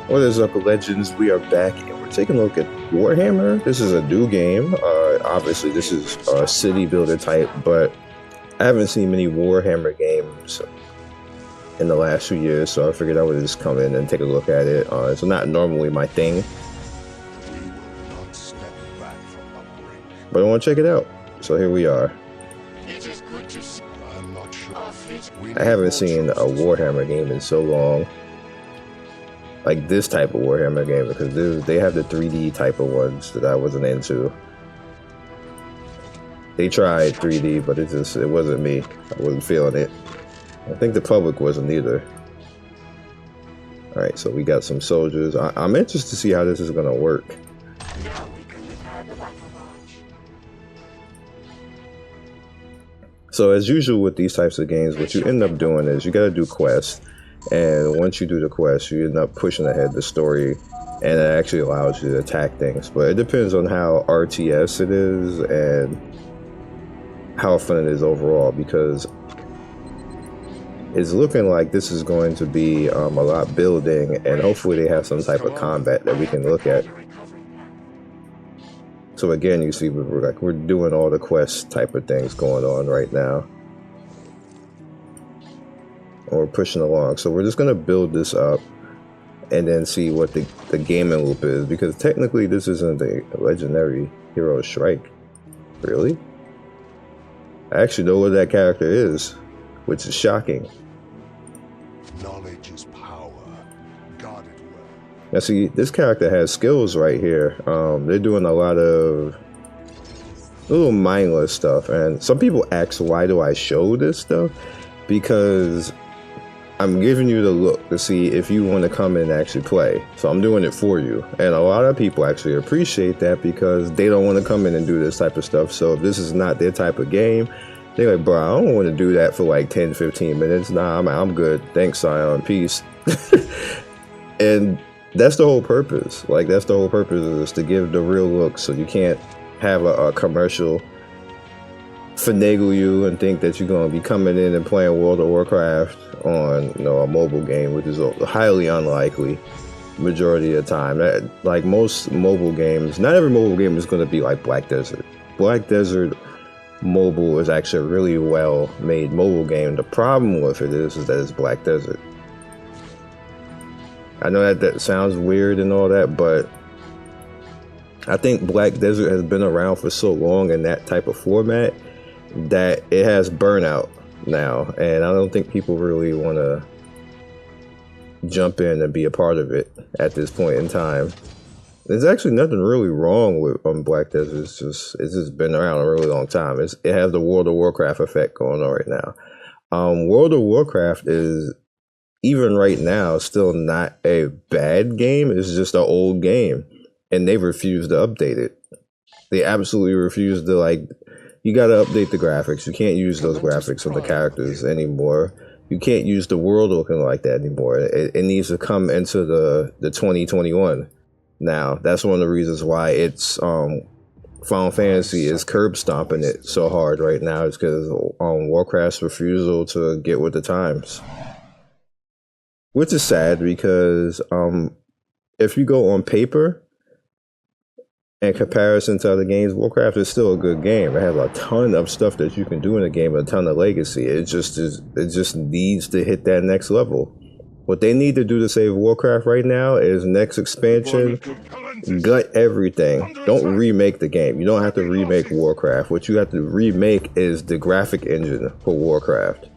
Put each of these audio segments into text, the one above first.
What is up, legends? We are back and we're taking a look at Warhammer. This is a new game. Obviously, this is a city builder type, but I haven't seen many Warhammer games in the last few years, so I figured I would just come in and take a look at it. It's not normally my thing, but I want to check it out. So here we are. I haven't seen a Warhammer game in so long. Like this type of Warhammer game, because they have the 3D type of ones that I wasn't into. They tried 3D, but it wasn't me. I wasn't feeling it. I think the public wasn't either. Alright, so we got some soldiers. I'm interested to see how this is going to work. So as usual with these types of games, what you end up doing is you got to do quests. And once you do the quest, you end up pushing ahead the story, and it actually allows you to attack things. But it depends on how RTS it is and how fun it is overall, because it's looking like this is going to be a lot building, and hopefully they have some type of combat that we can look at. So again, you see we're doing all the quest type of things going on right now. We're pushing along, so we're just going to build this up and then see what the gaming loop is, because technically this isn't a legendary hero strike. Really? I actually know what that character is, which is shocking. Knowledge is power. Guard it well. Now see, this character has skills right here. They're doing a lot of little mindless stuff, and some people ask, why do I show this stuff? Because I'm giving you the look to see if you want to come in and actually play. So I'm doing it for you. And a lot of people actually appreciate that, because they don't want to come in and do this type of stuff. So if this is not their type of game, they're like, bro, I don't want to do that for like 10, 15 minutes. Nah, I'm good. Thanks, Sion. Peace. And that's the whole purpose. Like, that's the whole purpose, is to give the real look. So you can't have a commercial finagle you and think that you're going to be coming in and playing World of Warcraft on, you know, a mobile game, which is highly unlikely majority of the time. Like most mobile games, not every mobile game is going to be like Black Desert. Black Desert mobile is actually a really well made mobile game. The problem with it is that it's Black Desert. I know that sounds weird and all that, but I think Black Desert has been around for so long in that type of format that it has burnout now, and I don't think people really want to jump in and be a part of it at this point in time. There's actually nothing really wrong with Black Desert. It's just been around a really long time. It has the World of Warcraft effect going on right now. World of Warcraft is, even right now, still not a bad game. It's just an old game, and they refuse to update it. They absolutely refuse to, like, you got to update the graphics. You can't use those graphics on the characters anymore. You can't use the world looking like that anymore. It needs to come into the 2021. Now, that's one of the reasons why it's Final Fantasy is curb stomping it so hard right now, is because Warcraft's refusal to get with the times. Which is sad, because if you go on paper, in comparison to other games, Warcraft is still a good game. It has a ton of stuff that you can do in the game, a ton of legacy. It just needs to hit that next level. What they need to do to save Warcraft right now is next expansion, gut everything. Don't remake the game. You don't have to remake Warcraft. What you have to remake is the graphic engine for Warcraft.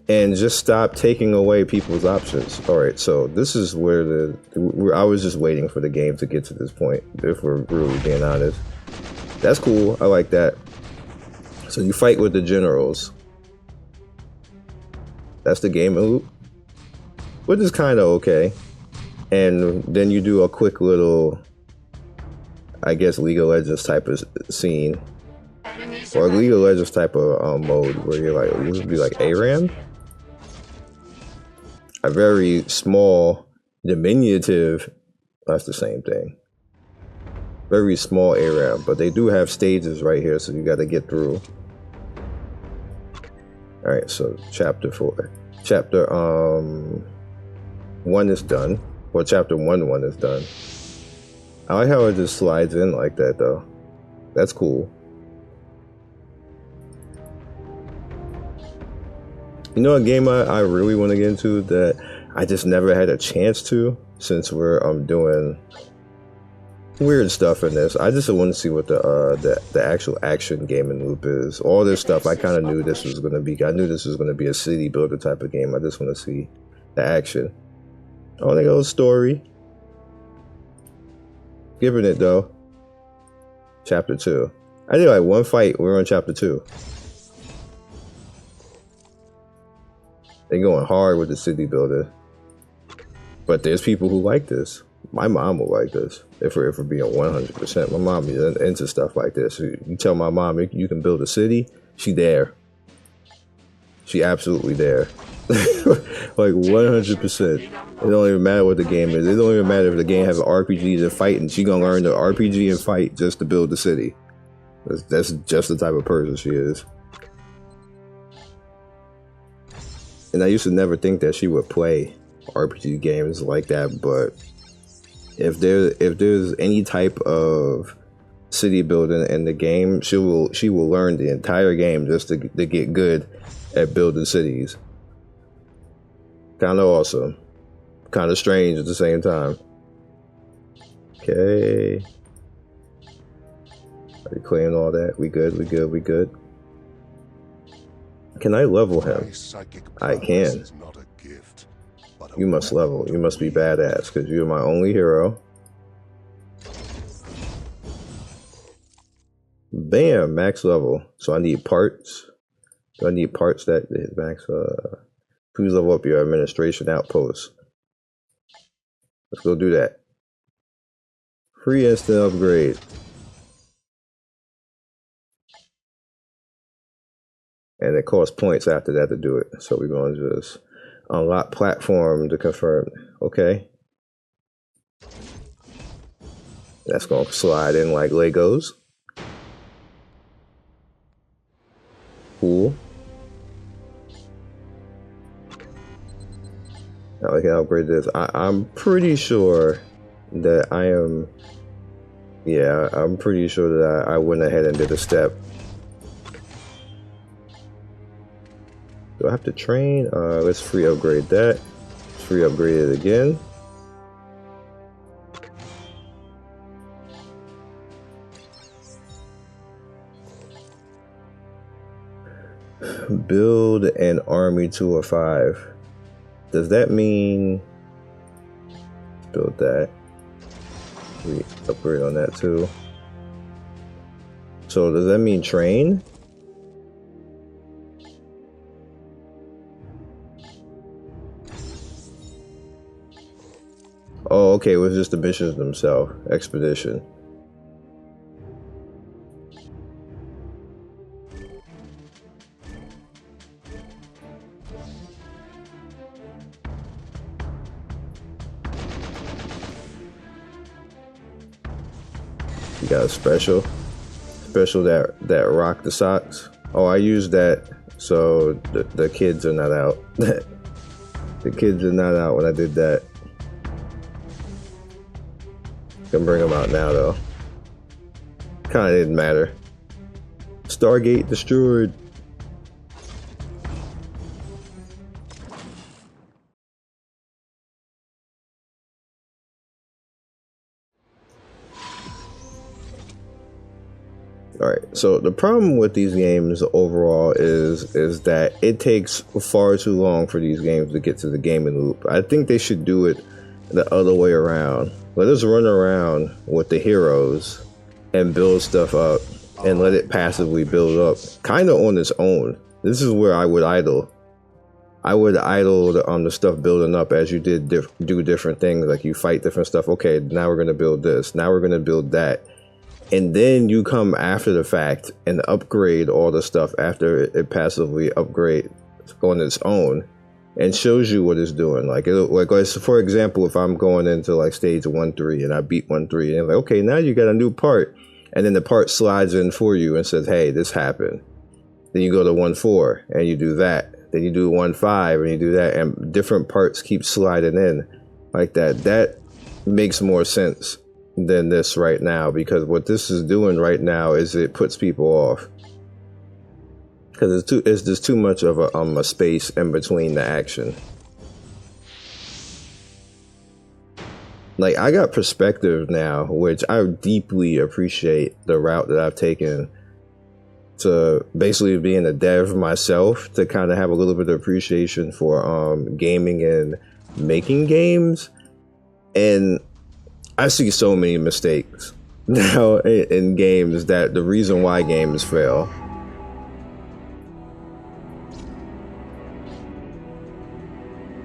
And just stop taking away people's options. All right, so this is where I was just waiting for the game to get to this point, if we're really being honest. That's cool. I like that. So you fight with the generals. That's the game loop, which is kind of okay. And then you do a quick little, I guess, League of Legends type of scene, or League of Legends type of mode, where you're like, it would be like ARAM. A very small, diminutive, that's the same thing. Very small area, but they do have stages right here, so you got to get through. All right, so chapter 4. Chapter 1 is done. Well, chapter 1 is done. I like how it just slides in like that though. That's cool. You know a game I really want to get into that I just never had a chance to, since we're doing weird stuff in this. I just want to see what the actual action gaming loop is. All this stuff I kind of knew this was going to be. I knew this was going to be a city builder type of game. I just want to see the action. Oh, they go story. Giving it though. Chapter 2. I did like one fight. We're on chapter 2. They're going hard with the city builder. But there's people who like this. My mom will like this. If we're being 100%. My mom is into stuff like this. You tell my mom you can build a city, she there. She absolutely there. Like 100%. It don't even matter what the game is. It don't even matter if the game has an RPG and fighting. She gonna learn the RPG and fight just to build the city. That's just the type of person she is. And I used to never think that she would play RPG games like that, but if there's any type of city building in the game, she will learn the entire game just to get good at building cities. Kind of awesome, kind of strange at the same time. Okay, are you clearing all that? We good. Can I level him? I can. You must level. You must be badass because you're my only hero. Bam, max level. So I need parts. Do I need parts that hit max? Please level up your administration outpost. Let's go do that. Free instant upgrade. And it costs points after that to do it. So we're going to just unlock platform to confirm. Okay. That's going to slide in like Legos. Cool. Now we can upgrade this. I'm pretty sure that I am. Yeah, I'm pretty sure that I went ahead and did a step. Do I have to train? Let's free upgrade that. Let's free upgrade it again. Build an army 2 or 5. Does that mean build that? We upgrade on that too. So does that mean train? Oh, okay, it was just the missions themselves. Expedition. You got a special that rock the socks. Oh, I used that so the kids are not out. The kids are not out when I did that. Can bring them out now though. Kind of didn't matter. Stargate destroyed. Alright, so the problem with these games overall is that it takes far too long for these games to get to the gaming loop. I think they should do it the other way around. Let us run around with the heroes and build stuff up and let it passively build up kind of on its own. This is where I would idle. I would idle the stuff building up as you do different things, like you fight different stuff. Okay, now we're going to build this. Now we're going to build that. And then you come after the fact and upgrade all the stuff after it passively upgrades on its own and shows you what it's doing. Like, for example, if I'm going into like stage 1-3 and I beat 1-3 and like, okay, now you got a new part. And then the part slides in for you and says, hey, this happened. Then you go to 1-4 and you do that. Then you do 1-5 and you do that. And different parts keep sliding in like that makes more sense than this right now, because what this is doing right now is it puts people off, because it's just too much of a space in between the action. Like, I got perspective now, which I deeply appreciate the route that I've taken to basically being a dev myself, to kind of have a little bit of appreciation for gaming and making games. And I see so many mistakes now in games, that the reason why games fail.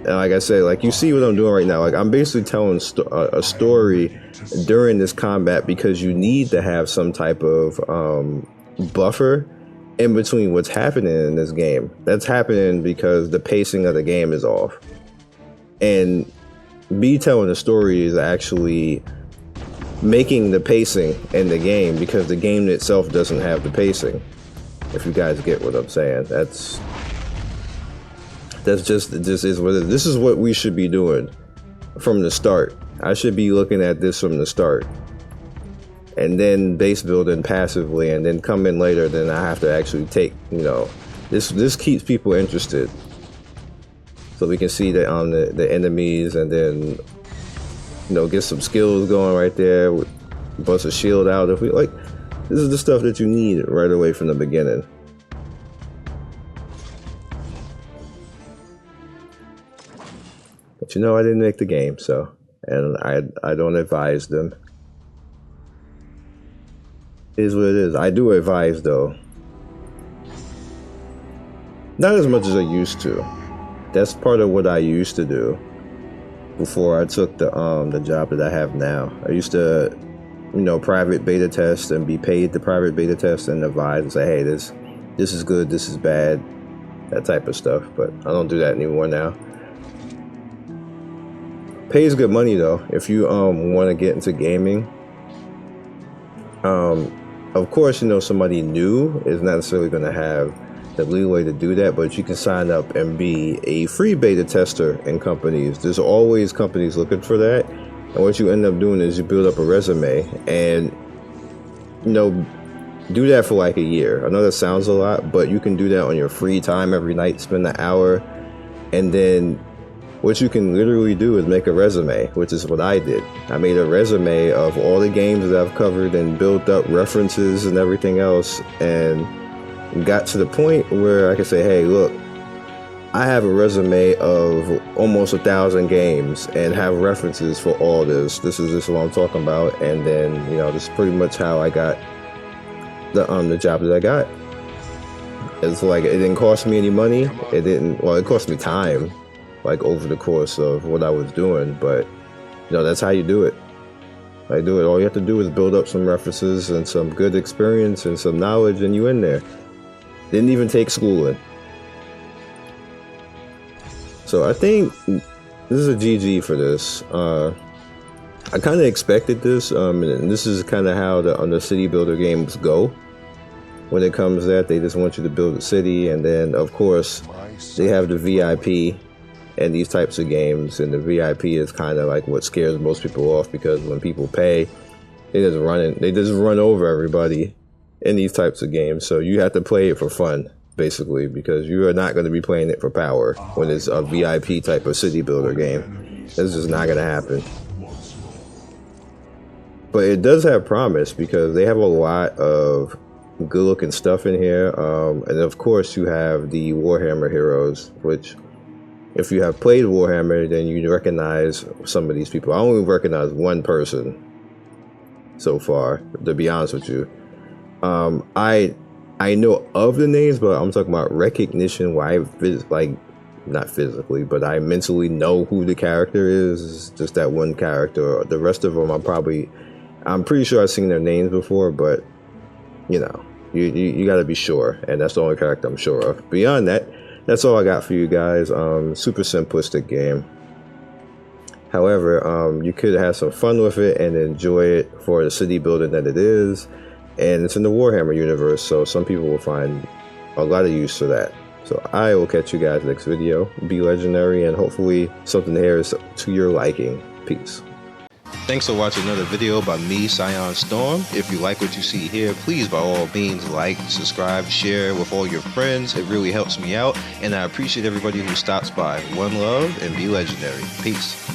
And like I said, like, you see what I'm doing right now. Like, I'm basically telling a story during this combat, because you need to have some type of buffer in between what's happening in this game. That's happening because the pacing of the game is off. And me telling the story is actually making the pacing in the game, because the game itself doesn't have the pacing. If you guys get what I'm saying, that's just is what it is. This is what we should be doing from the start. I should be looking at this from the start, and then base building passively, and then come in later. Then I have to actually take, this keeps people interested, so we can see that on the enemies, and then get some skills going right there. Bust a shield out if we like. This is the stuff that you need right away from the beginning. But I didn't make the game, so, and I don't advise them. It is what it is. I do advise, though. Not as much as I used to. That's part of what I used to do before I took the job that I have now. I used to, private beta test and be paid to private beta test and advise and say, hey, this is good, this is bad, that type of stuff. But I don't do that anymore now. Pays good money though if you want to get into gaming. Of course, somebody new is not necessarily going to have the leeway to do that, but you can sign up and be a free beta tester in companies. There's always companies looking for that, and what you end up doing is you build up a resume and do that for like a year. I know that sounds a lot, but you can do that on your free time every night. Spend an hour, and then what you can literally do is make a resume, which is what I did. I made a resume of all the games that I've covered and built up references and everything else, and got to the point where I could say, hey, look, I have a resume of almost 1,000 games and have references for all this. This is what I'm talking about. And then, this is pretty much how I got the job that I got. It's like, it didn't cost me any money. It cost me time, like over the course of what I was doing, but that's how you do it. All you have to do is build up some references and some good experience and some knowledge, and you in there. Didn't even take schooling. So I think this is a GG for this. I kind of expected this, and this is kind of how the city builder games go. When it comes to that, they just want you to build a city, and then of course they have the VIP and these types of games, and the VIP is kind of like what scares most people off, because when people pay, they just run over everybody in these types of games. So you have to play it for fun, basically, because you are not going to be playing it for power when it's a VIP type of city builder game. That's just not going to happen. But it does have promise, because they have a lot of good looking stuff in here, and of course you have the Warhammer heroes, which, if you have played Warhammer, then you recognize some of these people. I only recognize one person so far, to be honest with you. I know of the names, but I'm talking about recognition, where I not physically, but I mentally know who the character is. Just that one character. The rest of them, I'm pretty sure I've seen their names before, but you got to be sure, and that's the only character I'm sure of. Beyond that, that's all I got for you guys. Super simplistic game. However, you could have some fun with it and enjoy it for the city building that it is. And it's in the Warhammer universe, so some people will find a lot of use for that. So I will catch you guys next video. Be legendary, and hopefully something here is to your liking. Peace. Thanks for watching another video by me, Scion Storm. If you like what you see here, please by all means like, subscribe, share with all your friends. It really helps me out, and I appreciate everybody who stops by. One love and be legendary. Peace.